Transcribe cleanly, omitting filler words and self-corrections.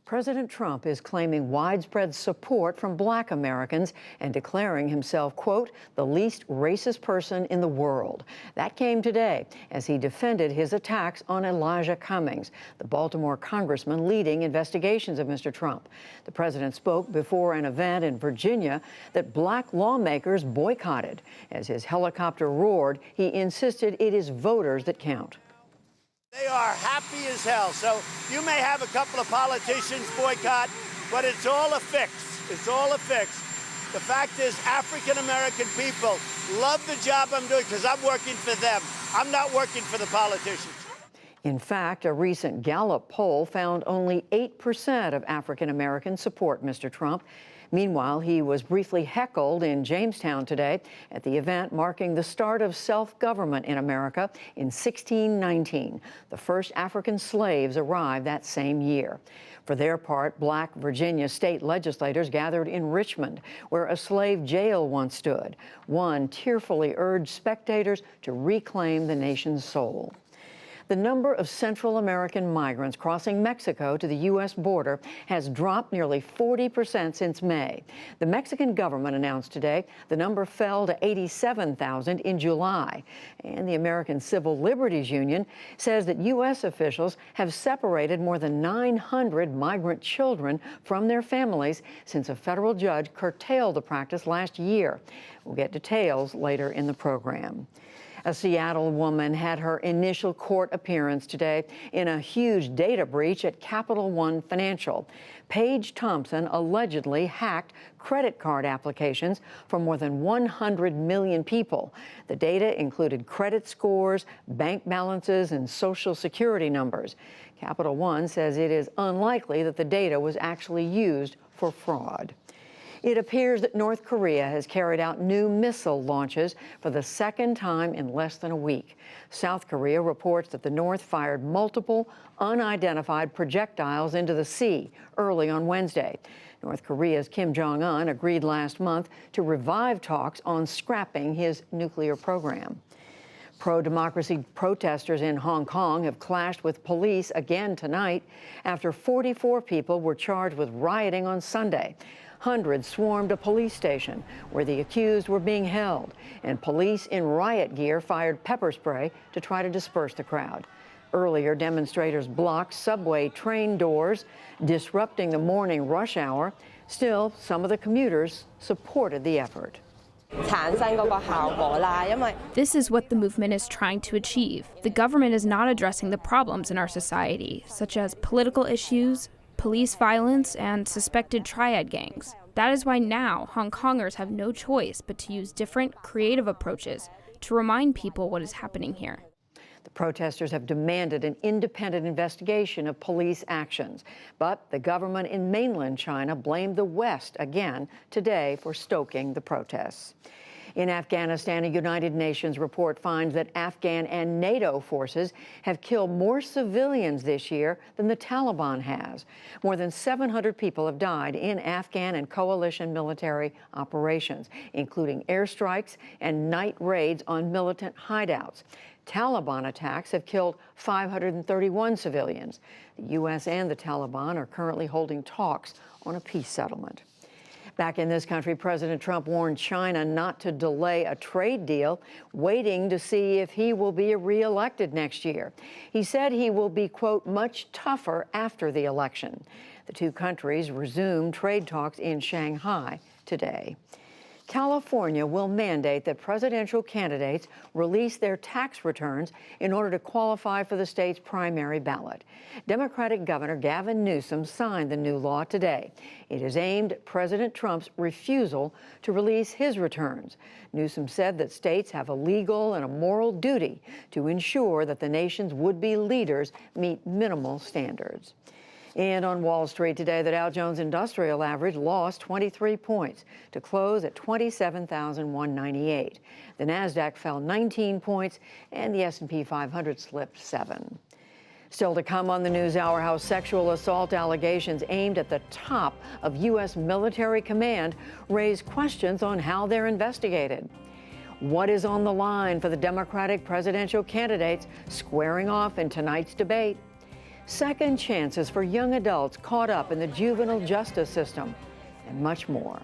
President Trump is claiming widespread support from Black Americans and declaring himself, quote, the least racist person in the world. That came today as he defended his attacks on Elijah Cummings, the Baltimore congressman leading investigations of Mr. Trump. The president spoke before an event in Virginia that Black lawmakers boycotted. As his helicopter roared, he insisted it is voters that count. They are happy as hell. So you may have a couple of politicians boycott, but it's all a fix. It's all a fix. The fact is, African-American people love the job I'm doing because I'm working for them. I'm not working for the politicians. In fact, a recent Gallup poll found only 8% of African Americans support Mr. Trump. Meanwhile, he was briefly heckled in Jamestown today at the event marking the start of self-government in America in 1619. The first African slaves arrived that same year. For their part, Black Virginia state legislators gathered in Richmond, where a slave jail once stood. One tearfully urged spectators to reclaim the nation's soul. The number of Central American migrants crossing Mexico to the U.S. border has dropped nearly 40% since May. The Mexican government announced today the number fell to 87,000 in July. And the American Civil Liberties Union says that U.S. officials have separated more than 900 migrant children from their families since a federal judge curtailed the practice last year. We'll get details later in the program. A Seattle woman had her initial court appearance today in a huge data breach at Capital One Financial. Paige Thompson allegedly hacked credit card applications for more than 100 million people. The data included credit scores, bank balances, and Social Security numbers. Capital One says it is unlikely that the data was actually used for fraud. It appears that North Korea has carried out new missile launches for the second time in less than a week. South Korea reports that the North fired multiple unidentified projectiles into the sea early on Wednesday. North Korea's Kim Jong-un agreed last month to revive talks on scrapping his nuclear program. Pro-democracy protesters in Hong Kong have clashed with police again tonight after 44 people were charged with rioting on Sunday. Hundreds swarmed a police station where the accused were being held, and police in riot gear fired pepper spray to try to disperse the crowd. Earlier, demonstrators blocked subway train doors, disrupting the morning rush hour. Still, some of the commuters supported the effort. This is what the movement is trying to achieve. The government is not addressing the problems in our society, such as political issues, police violence, and suspected triad gangs. That is why now Hong Kongers have no choice but to use different, creative approaches to remind people what is happening here. The protesters have demanded an independent investigation of police actions, but the government in mainland China blamed the West again today for stoking the protests. In Afghanistan, a United Nations report finds that Afghan and NATO forces have killed more civilians this year than the Taliban has. More than 700 people have died in Afghan and coalition military operations, including airstrikes and night raids on militant hideouts. Taliban attacks have killed 531 civilians. The U.S. and the Taliban are currently holding talks on a peace settlement. Back in this country, President Trump warned China not to delay a trade deal, waiting to see if he will be reelected next year. He said he will be, quote, much tougher after the election. The two countries resumed trade talks in Shanghai today. California will mandate that presidential candidates release their tax returns in order to qualify for the state's primary ballot. Democratic Governor Gavin Newsom signed the new law today. It is aimed at President Trump's refusal to release his returns. Newsom said that states have a legal and a moral duty to ensure that the nation's would-be leaders meet minimal standards. And on Wall Street today, the Dow Jones Industrial Average lost 23 points to close at 27,198. The Nasdaq fell 19 points, and the S&P 500 slipped 7. Still to come on the NewsHour, how sexual assault allegations aimed at the top of U.S. military command raise questions on how they're investigated. What is on the line for the Democratic presidential candidates squaring off in tonight's debate? second chances for young adults caught up in the juvenile justice system, and much more.